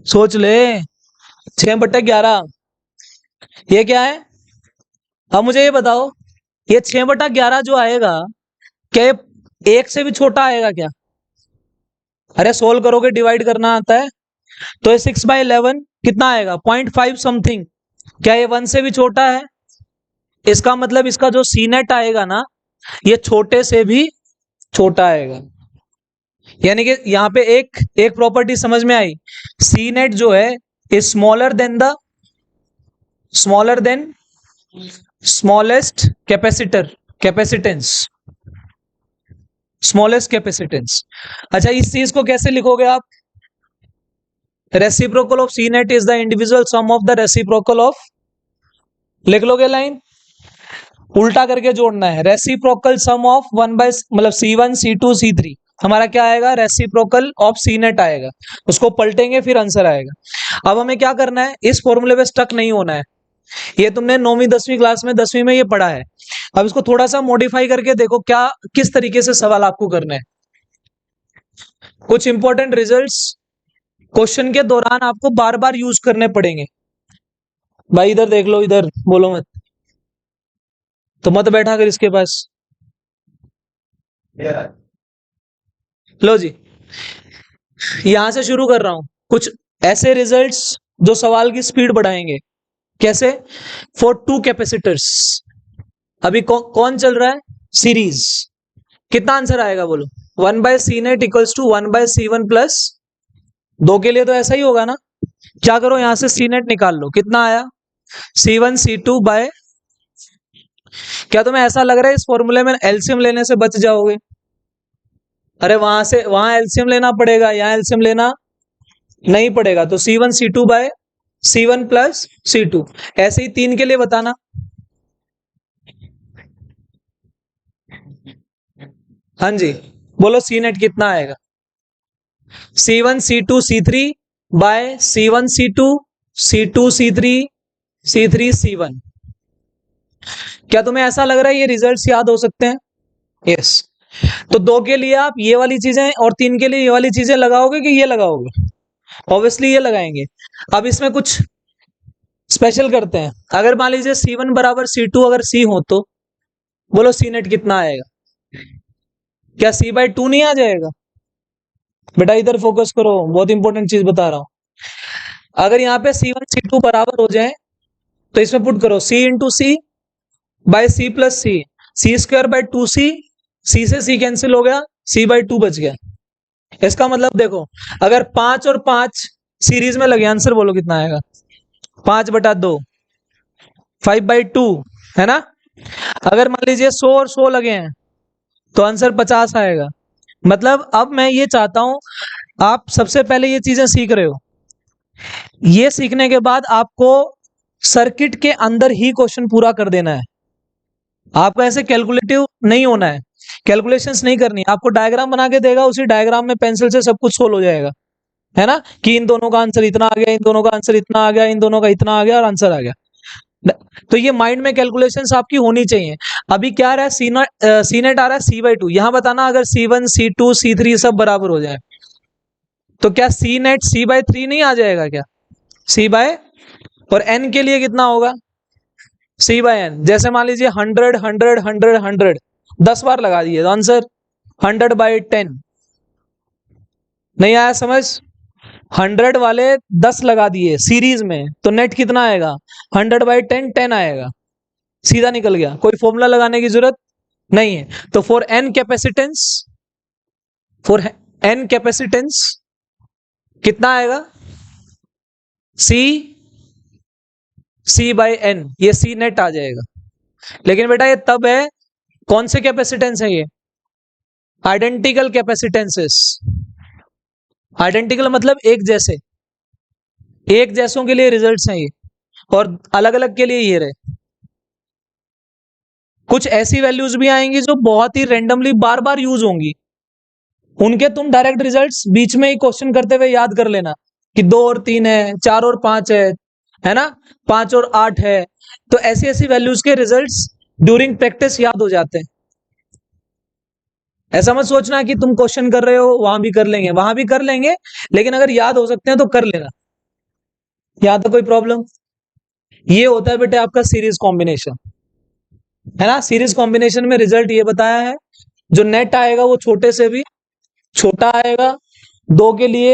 Speaker 1: सोच ले। 6/11 ये क्या है? अब मुझे ये बताओ, ये 6/11 जो आएगा, क्या ये 1 से भी छोटा आएगा क्या? अरे सोल्व करोगे, डिवाइड करना आता है। तो ये 6/11 कितना आएगा? 0.5 समथिंग। क्या ये 1 से भी छोटा है? इसका मतलब इसका जो सी नेट आएगा ना, ये छोटे से भी छोटा आएगा। यानी कि यहाँ पे एक एक प्रॉपर्टी समझ में आई, सी नेट जो है is smaller than smallest capacitance. Smallest capacitance. अच्छा, इस चीज को कैसे लिखोगे आप? Reciprocal of C net is the individual sum of the reciprocal of, लिख लोगे लाइन, उल्टा करके जोड़ना है। रेसिप्रोकल सम ऑफ 1 बाय मतलब C1 C2 C3 हमारा क्या आएगा? रेसिप्रोकल ऑफ सी नेट आएगा। उसको पलटेंगे फिर आंसर आएगा। अब हमें क्या करना है, इस फॉर्मूले पे स्टक नहीं होना है। ये तुमने 9वीं 10वीं क्लास में 10वीं में ये पढ़ा है। अब इसको थोड़ा सा मॉडिफाई करके देखो क्या किस तरीके से सवाल आपको करने हैं। कुछ इंपॉर्टेंट रिजल्ट्स क्वेश्चन के दौरान आपको बार बार यूज करने पड़ेंगे। भाई इधर देख लो, इधर बोलो मत, तो मत बैठा कर इसके पास। लो जी, यहां से शुरू कर रहा हूं। कुछ ऐसे रिजल्ट्स जो सवाल की स्पीड बढ़ाएंगे। कैसे? For 2 capacitors. अभी कौन चल रहा है? सीरीज। कितना आंसर आएगा बोलो? 1/C net equals to 1/C1 plus 2 के लिए तो ऐसा ही होगा ना। क्या करो, यहां से सी नेट निकाल लो। कितना आया? C1 C2 बाय, क्या तुम्हें ऐसा लग रहा है इस फॉर्मूले में एलसीएम लेने से बच जाओगे? अरे वहां से वहां एलसीएम लेना पड़ेगा, यहां एलसीएम लेना नहीं पड़ेगा। तो C1 C2 by C1 plus C2। ऐसे ही 3 के लिए बताना। हाँ जी, बोलो सी नेट कितना आएगा? C1 C2 C3 bye C1 C2 C2 C3 C3 C1। क्या तुम्हें ऐसा लग रहा है ये रिजल्ट्स याद हो सकते हैं? यस। तो 2 के लिए आप ये वाली चीजें और 3 के लिए ये वाली चीजें लगाओगे कि ये लगाओगे? ऑब्वियसली ये लगाएंगे। अब इसमें कुछ स्पेशल करते हैं। अगर मान लीजिए C1 बराबर C2 अगर C हो, तो बोलो सी नेट कितना आएगा? क्या C/2 नहीं आ जाएगा? बेटा इधर फोकस करो, बहुत इंपॉर्टेंट चीज बता रहा हूं। अगर यहाँ पे C1 C2 बराबर हो जाए, तो इसमें पुट करो C इंटू सी बाय सी प्लस सी, C²/2C, C से C कैंसिल हो गया, C/2 बच गया। इसका मतलब देखो, अगर 5 और 5 सीरीज में लगे, आंसर बोलो कितना आएगा? 5/2, 5/2 है ना। अगर मान लीजिए 100 और 100 लगे हैं, तो आंसर 50 आएगा। मतलब अब मैं ये चाहता हूं, आप सबसे पहले ये चीजें सीख रहे हो, ये सीखने के बाद आपको सर्किट के अंदर ही क्वेश्चन पूरा कर देना है। आपको ऐसे कैलकुलेटिव नहीं होना है, कैलकुलेशंस नहीं करनी। आपको डायग्राम बना के देगा, उसी डायग्राम में पेंसिल से सब कुछ सोल्व हो जाएगा, है ना। कि इन दोनों का आंसर इतना आ गया, इन दोनों का आंसर इतना आ गया, इन दोनों का इतना आ गया और आंसर आ गया। तो ये माइंड में कैलकुलेशंस आपकी होनी चाहिए। अभी क्या आ रहा है? सी नेट आ रहा है C/2। यहां बताना अगर C1 C2 C3 सब बराबर हो जाए, तो क्या सी नेट C/3 नहीं आ जाएगा क्या? C बाय, और n के लिए कितना होगा? C/n। जैसे मान लीजिए 100 100 100 100 10 बार लगा दिए, तो आंसर 100/10। नहीं आया समझ? 100 वाले 10 लगा दिए सीरीज में, तो नेट कितना आएगा? 100/10 10 आएगा। सीधा निकल गया, कोई फॉर्मूला लगाने की जरूरत नहीं है। तो फॉर एन कैपेसिटेंस कितना आएगा? C/n, ये सी नेट आ जाएगा। लेकिन बेटा ये तब है, कौन से कैपेसिटेंस है ये? आइडेंटिकल कैपेसिटेंसेस। आइडेंटिकल मतलब एक जैसे। एक जैसों के लिए रिजल्ट्स हैं ये, और अलग अलग के लिए ये रहे। कुछ ऐसी वैल्यूज भी आएंगी जो बहुत ही रेंडमली बार बार यूज होंगी, उनके तुम डायरेक्ट रिजल्ट्स बीच में ही क्वेश्चन करते हुए याद कर लेना कि 2 और 3 है, 4 और 5 है ना, 5 और 8 है। तो ऐसी ऐसी वैल्यूज के रिजल्ट्स ड्यूरिंग प्रैक्टिस याद हो जाते हैं। ऐसा मत सोचना कि तुम क्वेश्चन कर रहे हो वहां भी कर लेंगे, वहां भी कर लेंगे, लेकिन अगर याद हो सकते हैं तो कर लेना। यहां तो कोई प्रॉब्लम। ये होता है बेटे आपका सीरीज कॉम्बिनेशन, है ना। सीरीज कॉम्बिनेशन में रिजल्ट ये बताया है, जो नेट आएगा वो छोटे से भी छोटा आएगा। 2 के लिए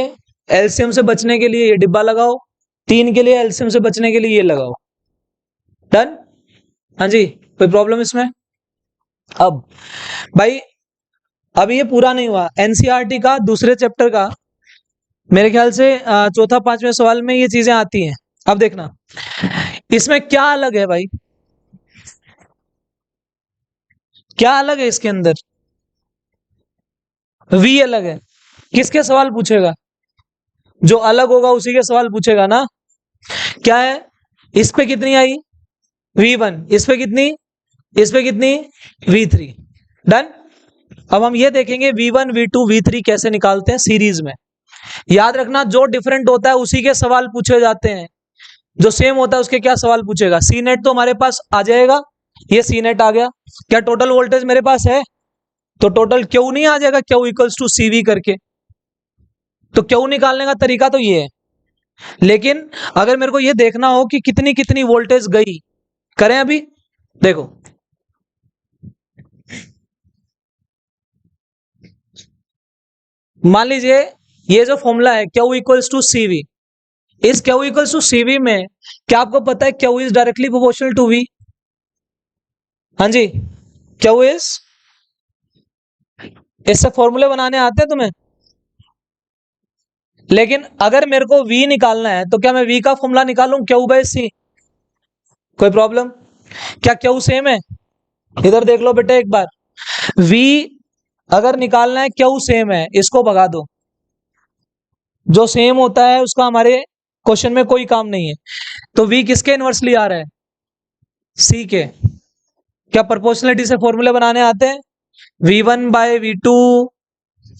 Speaker 1: एलसीएम से बचने के लिए ये डिब्बा लगाओ, 3 के लिए एलसीएम से बचने के लिए ये लगाओ। डन। हाँ जी, कोई प्रॉब्लम इसमें? अब भाई, अब ये पूरा नहीं हुआ एनसीईआरटी का दूसरे चैप्टर का। मेरे ख्याल से चौथा 5वें सवाल में ये चीजें आती हैं। अब देखना इसमें क्या अलग है भाई, क्या अलग है इसके अंदर। वी अलग है, किसके सवाल पूछेगा? जो अलग होगा उसी के सवाल पूछेगा ना। क्या है, इस पे कितनी आई V1, इस पे कितनी, इस पे कितनी V3। डन। अब हम ये देखेंगे V1 V2 V3 कैसे निकालते हैं सीरीज में। याद रखना, जो डिफरेंट होता है उसी के सवाल पूछे जाते हैं, जो सेम होता है उसके क्या सवाल पूछेगा। सी नेट तो हमारे पास आ जाएगा, ये सी नेट आ गया। क्या टोटल वोल्टेज मेरे पास है? तो टोटल क्यू नहीं आ जाएगा, क्यू इक्वल्स टू CV करके। तो क्यू निकालने का तरीका तो ये है। लेकिन अगर मेरे को ये देखना हो कि कितनी कितनी वोल्टेज गई, करें अभी। देखो मान लीजिए ये जो फॉर्मूला है क्यू इक्वल्स टू CV, इस क्यू इक्वल्स टू CV में क्या आपको पता है Q is directly proportional to V? हाँ जी, क्यू इज, इससे फॉर्मूले बनाने आते हैं तुम्हें? लेकिन अगर मेरे को V निकालना है तो क्या मैं V का फॉर्मूला निकालूं Q/C? कोई प्रॉब्लम? क्या Q सेम है? इधर देख लो बेटे एक बार, V अगर निकालना है Q सेम है, इसको भगा दो। जो सेम होता है उसका हमारे क्वेश्चन में कोई काम नहीं है। तो V किसके इनवर्सली आ रहा है? C के। क्या प्रोपोर्शनलिटी से फॉर्मूले बनाने आते हैं? V1/V2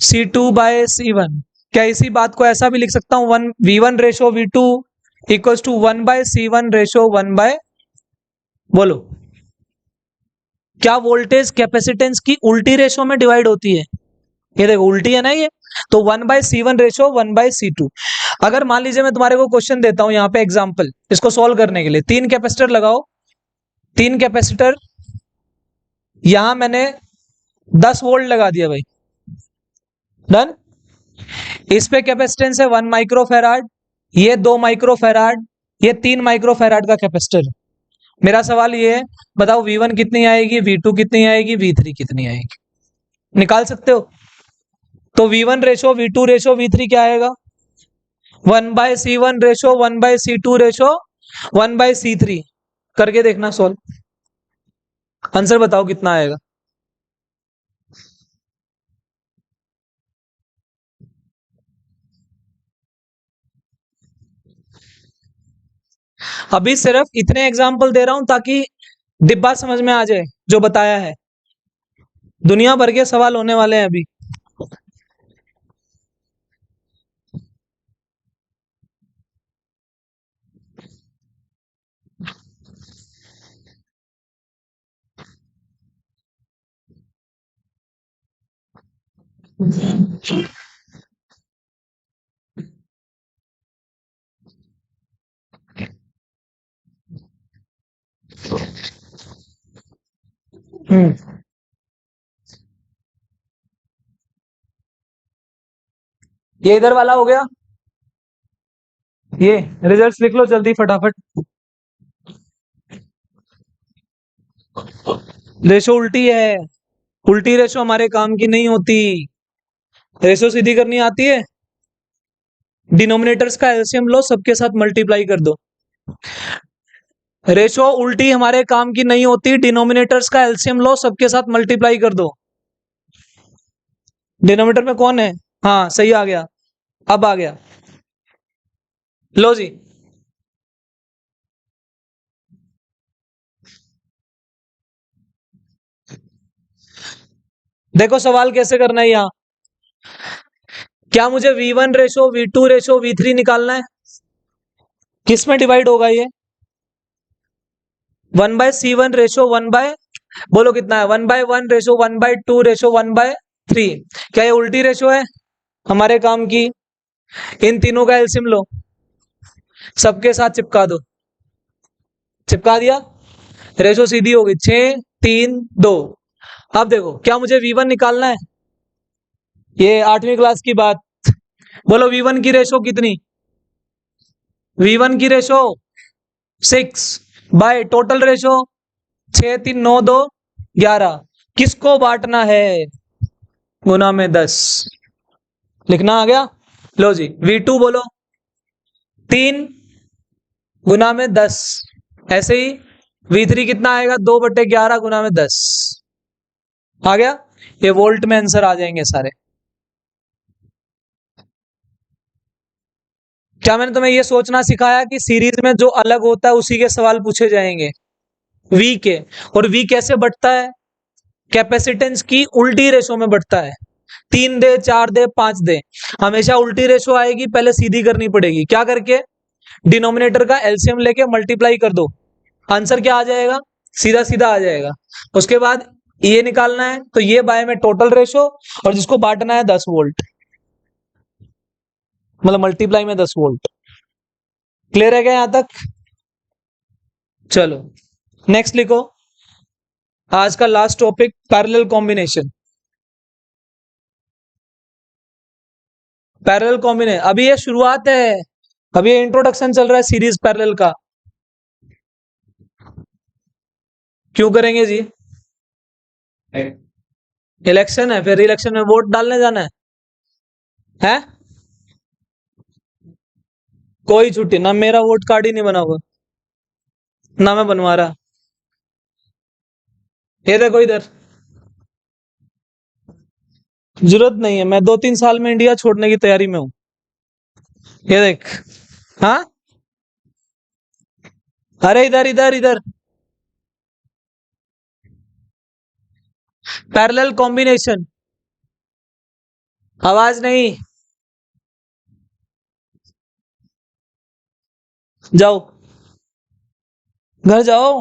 Speaker 1: C2/C1। क्या इसी बात को ऐसा भी लिख सकता हूं, V1/V2 इक्वल्स टू 1/C1/1 बोलो। क्या वोल्टेज कैपेसिटेंस की उल्टी रेशो में डिवाइड होती है? ये देखो उल्टी है ना ये। तो 1/C1/1/C2। अगर मान लीजिए मैं तुम्हारे को क्वेश्चन देता हूं यहाँ पे एग्जांपल, इसको सॉल्व करने के लिए 3 कैपेसिटर लगाओ, 3 कैपेसिटर, यहां मैंने 10 वोल्ट लगा दिया भाई। डन। इस पे कैपेसिटेंस है 1 माइक्रोफेराड, ये 2 माइक्रोफेराड, ये 3 माइक्रोफेराड का कैपेसिटर। मेरा सवाल ये है, बताओ V1 कितनी आएगी, V2 कितनी आएगी, V3 कितनी आएगी? निकाल सकते हो? तो V1/V2/V3 क्या आएगा? 1/C1/1/C2/1/C3 करके देखना सॉल्व। आंसर बताओ कितना आएगा। अभी सिर्फ इतने एग्जाम्पल दे रहा हूं ताकि डिब्बा समझ में आ जाए जो बताया है। दुनिया भर के सवाल होने वाले हैं अभी। हम्म, ये इधर वाला हो गया। ये रिजल्ट्स लिख लो जल्दी फटाफट। रेशो उल्टी है, उल्टी रेशो हमारे काम की नहीं होती। रेशो सीधी करनी आती है, डिनोमिनेटर्स का एलसीएम लो, सबके साथ मल्टीप्लाई कर दो। रेशो उल्टी हमारे काम की नहीं होती, डिनोमिनेटर्स का एलसीएम लो, सबके साथ मल्टीप्लाई कर दो। डिनोमिनेटर में कौन है? हाँ सही आ गया, अब आ गया। लो जी, देखो सवाल कैसे करना है यहाँ। क्या मुझे V1 ratio V2 ratio V3 निकालना है? किस में डिवाइड होगा ये? 1/C1 रेशो 1 बाय, बोलो कितना है? 1/1 रेशो 1/2 रेशो 1/3। क्या ये उल्टी रेशो है हमारे काम की? इन तीनों का एलसीएम लो, सबके साथ चिपका दो। चिपका दिया, रेशो सीधी होगी 6 3 2। अब देखो, क्या मुझे V1 निकालना है? ये 8वीं क्लास की बात। बोलो V1 की रेशो कितनी? V1 की रेशो 6 बाय टोटल रेशो 6 3 9 2 11। किसको बांटना है? गुना में 10। लिखना आ गया? लो जी, V2 बोलो 3 गुना में 10। ऐसे ही V3 कितना आएगा? 2/11 गुना में 10। आ गया? ये वोल्ट में आंसर आ जाएंगे सारे। क्या मैंने तुम्हें ये सोचना सिखाया कि सीरीज में जो अलग होता है उसी के सवाल पूछे जाएंगे? वी के। और वी कैसे बढ़ता है? कैपेसिटेंस की उल्टी रेशो में बढ़ता है। 3 दे 4 दे 5 दे, हमेशा उल्टी रेशो आएगी, पहले सीधी करनी पड़ेगी। क्या करके? डिनोमिनेटर का एलसीएम लेके मल्टीप्लाई कर दो, आंसर क्या आ जाएगा? सीधा सीधा आ जाएगा। उसके बाद ये निकालना है, तो ये बाय में टोटल रेशो, और जिसको बांटना है 10 वोल्ट, मतलब मल्टीप्लाई में 10 वोल्ट। क्लियर है क्या यहां तक? चलो नेक्स्ट लिखो, आज का last topic parallel combination. Parallel combination अभी ये शुरुआत है, अभी ये इंट्रोडक्शन चल रहा है सीरीज पैरेलल का। क्यों करेंगे जी? इलेक्शन है, फिर इलेक्शन में वोट डालने जाना है? हैं? कोई छुट्टी ना, मेरा वोट कार्ड ही नहीं बना हुआ, ना मैं बनवा रहा। ये देखो इधर, जरूरत नहीं है, मैं 2 3 साल में इंडिया छोड़ने की तैयारी में हूं। ये देख। हाँ, अरे इधर इधर इधर, पैरेलल कॉम्बिनेशन। आवाज नहीं, जाओ घर जाओ।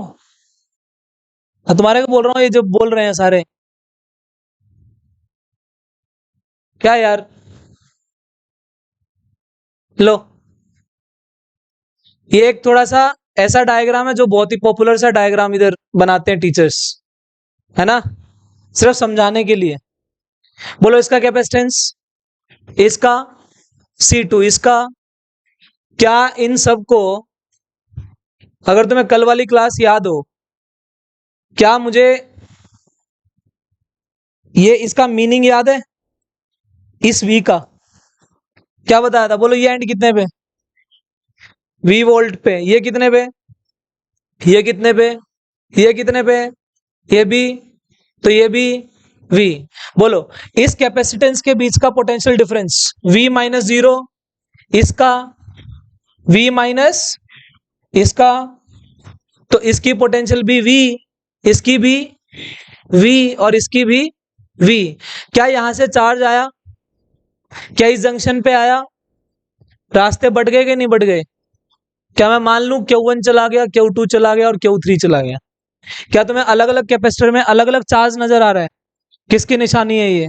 Speaker 1: तुम्हारे को बोल रहा हूँ, ये जो बोल रहे हैं सारे। क्या यार? लो, ये एक थोड़ा सा ऐसा डायग्राम है जो बहुत ही पॉपुलर सा डायग्राम इधर बनाते हैं टीचर्स, है ना, सिर्फ समझाने के लिए। बोलो इसका कैपेसिटेंस, इसका C2, इसका। क्या इन सब को, अगर तुम्हें कल वाली क्लास याद हो, क्या मुझे ये इसका मीनिंग याद है? इस V का क्या बताया था? बोलो ये एंड कितने पे? V वोल्ट पे। ये कितने पे? ये कितने पे? ये कितने पे? ये भी, तो ये भी V। बोलो इस कैपेसिटेंस के बीच का पोटेंशियल डिफरेंस V-0, इसका V माइनस इसका, तो इसकी पोटेंशियल भी V, इसकी भी V, और इसकी भी V। क्या यहां से चार्ज आया? क्या इस जंक्शन पे आया? रास्ते बढ़ गए कि नहीं बढ़ गए? क्या मैं मान लूं Q1 चला गया, Q2 चला गया और Q3 चला गया? क्या तुम्हें अलग अलग कैपेसिटर में अलग अलग चार्ज नजर आ रहा है? किसकी निशानी है ये?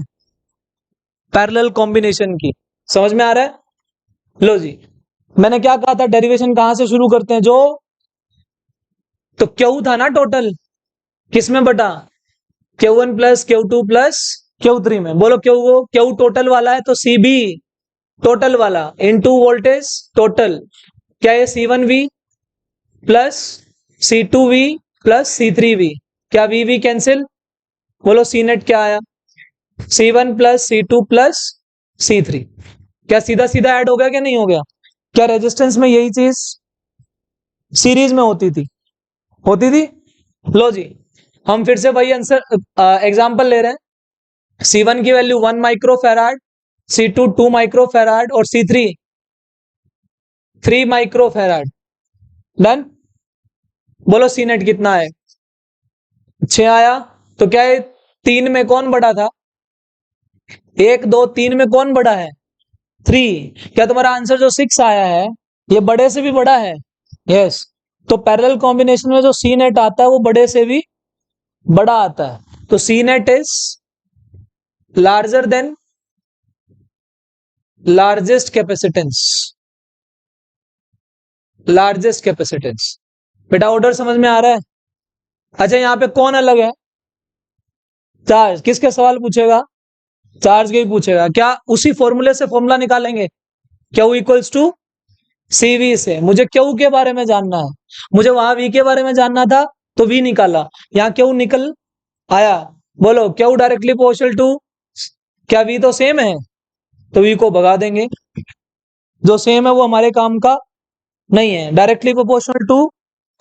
Speaker 1: पैरेलल कॉम्बिनेशन की। समझ में आ रहा है? लो जी, मैंने क्या कहा था, डेरिवेशन कहां से शुरू करते हैं? जो, तो Q था ना टोटल, किस में बटा? Q1 plus Q2 plus Q3 में। बोलो Q टोटल वाला है, तो CB टोटल वाला इनटू वोल्टेज टोटल। क्या ये C1V plus C2V plus C3V? क्या VV कैंसिल? बोलो C नेट क्या आया? C1 plus C2 plus C3। क्या सीधा सीधा ऐड हो गया कि नहीं हो गया? क्या रेजिस्टेंस में यही चीज सीरीज में होती थी? होती थी। लो जी, हम फिर से वही आंसर एग्जांपल ले रहे हैं। C1 की value 1 micro farad, C2 2 micro farad और C3 3 माइक्रोफेराड। डन। बोलो सी नेट कितना है? 6 आया। तो क्या है, 3 में कौन बड़ा था? 1 2 3 में कौन बड़ा है? 3। क्या तुम्हारा आंसर जो 6 आया है ये बड़े से भी बड़ा है? यस। तो पैरेलल कॉम्बिनेशन में जो सी नेट आता है वो बड़े से भी बड़ा आता है। तो C net is larger than largest capacitance. Largest capacitance. बेटा ऑर्डर समझ में आ रहा है? अच्छा यहाँ पे कौन अलग है? चार्ज। किसके सवाल पूछेगा? चार्ज के ही पूछेगा। क्या उसी फॉर्मूले से फॉर्मूला निकालेंगे? क्यू इक्वल्स टू सीवी से। मुझे क्यू के बारे में जानना है, मुझे वहां वी के बारे में जानना था तो वी निकाला, यहाँ क्यू निकल आया। बोलो क्यू डायरेक्टली प्रोपोर्शनल टू, क्या वी तो सेम है तो वी को भगा देंगे, जो सेम है वो हमारे काम का नहीं है। डायरेक्टली प्रोपोर्शनल टू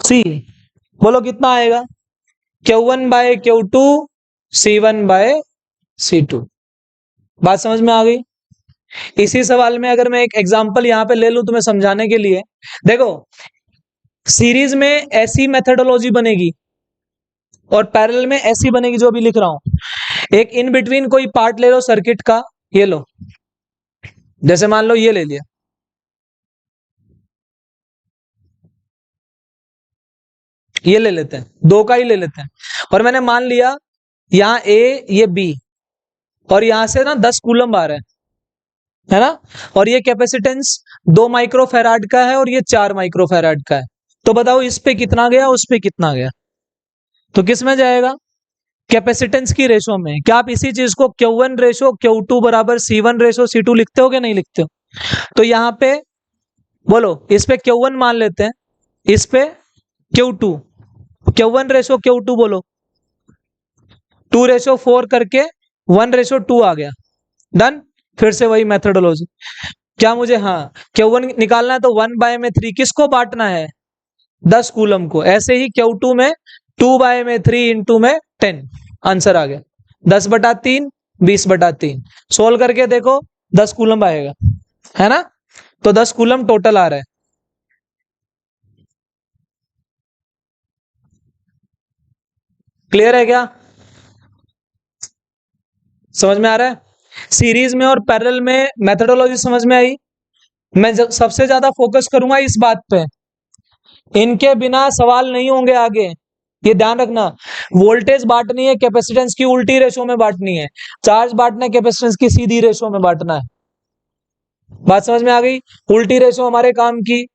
Speaker 1: सी। बोलो कितना आएगा? Q1/Q2 C1/C2। बात समझ में आ गई? इसी सवाल में अगर मैं एक एग्जांपल यहां पे ले लूं तुम्हें समझाने के लिए, देखो सीरीज में ऐसी मेथडोलॉजी बनेगी और पैरेलल में ऐसी बनेगी जो अभी लिख रहा हूं। एक इन बिटवीन कोई पार्ट ले लो सर्किट का, ये लो, जैसे मान लो ये ले लिया, ये ले लेते हैं, 2 का ही ले लेते हैं। और मैंने मान लिया यहाँ ए ये बी और यहां से ना 10 कूलम आ रहा है ना, और ये कैपेसिटेंस 2 माइक्रोफेराड का है और ये 4 माइक्रोफेराड का है। तो बताओ इस पे कितना गया, उस पे कितना गया? तो किस में जाएगा? कैपेसिटेंस की रेशो में। क्या आप इसी चीज को Q1 रेशो Q2 बराबर C1 रेशो C2 लिखते हो कि नहीं लिखते हो? तो यहाँ पे बोलो इस पे Q1 मान लेते हैं, इस पे Q2, Q1 रेशो Q2 बोलो, 2:4 करके 1:2 आ गया। डन। फिर से वही मेथडोलॉजी। क्या मुझे, हाँ Q1 निकालना है तो 1/3 किसको बांटना है? 10 कूलम को। ऐसे ही Q2 में 2/3 इंटू में 10। आंसर आ गया 10/3 20/3। सोल्व करके देखो 10 कूलम आएगा, है ना? तो 10 कूलम टोटल आ रहा है। क्लियर है क्या? समझ में आ रहा है? सीरीज में और पैरेलल में मेथडोलॉजी समझ में आई? मैं सबसे ज्यादा फोकस करूंगा इस बात पे, इनके बिना सवाल नहीं होंगे आगे, ये ध्यान रखना। वोल्टेज बांटनी है कैपेसिटेंस की उल्टी रेशो में बांटनी है, चार्ज बांटना है कैपेसिटेंस की सीधी रेशो में बांटना है। बात समझ में आ गई? उल्टी रेशो हमारे काम की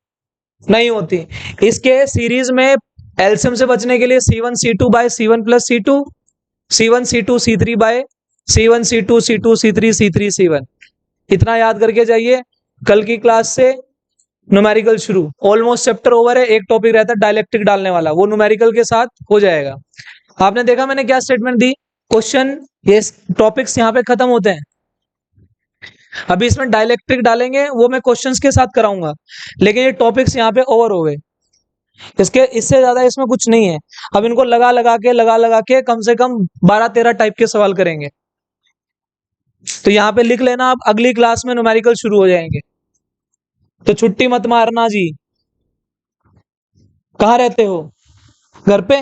Speaker 1: नहीं होती। इसके सीरीज में एलसीएम से बचने के लिए C1 C2 by C1 plus C2, C1 C2 C3 bye C1 C2 C2 C3 C3 C1। इतना याद करके जाइए। कल की क्लास से न्यूमेरिकल शुरू, ऑलमोस्ट चैप्टर ओवर है। एक टॉपिक रहता है डायलेक्ट्रिक डालने वाला, वो न्यूमेरिकल के साथ हो जाएगा। आपने देखा मैंने क्या स्टेटमेंट दी? क्वेश्चन, ये टॉपिक्स यहाँ पे खत्म होते हैं। अभी इसमें डायलेक्ट्रिक डालेंगे, वो मैं क्वेश्चंस के साथ कराऊंगा, लेकिन ये टॉपिक्स यहाँ पे ओवर हो गए। इसके इससे ज्यादा इसमें कुछ नहीं है। अब इनको लगा लगा के कम से कम 12-13 टाइप के सवाल करेंगे। तो यहाँ पे लिख लेना, अब अगली क्लास में न्यूमेरिकल शुरू हो जाएंगे, तो छुट्टी मत मारना जी। कहाँ रहते हो? घर पे?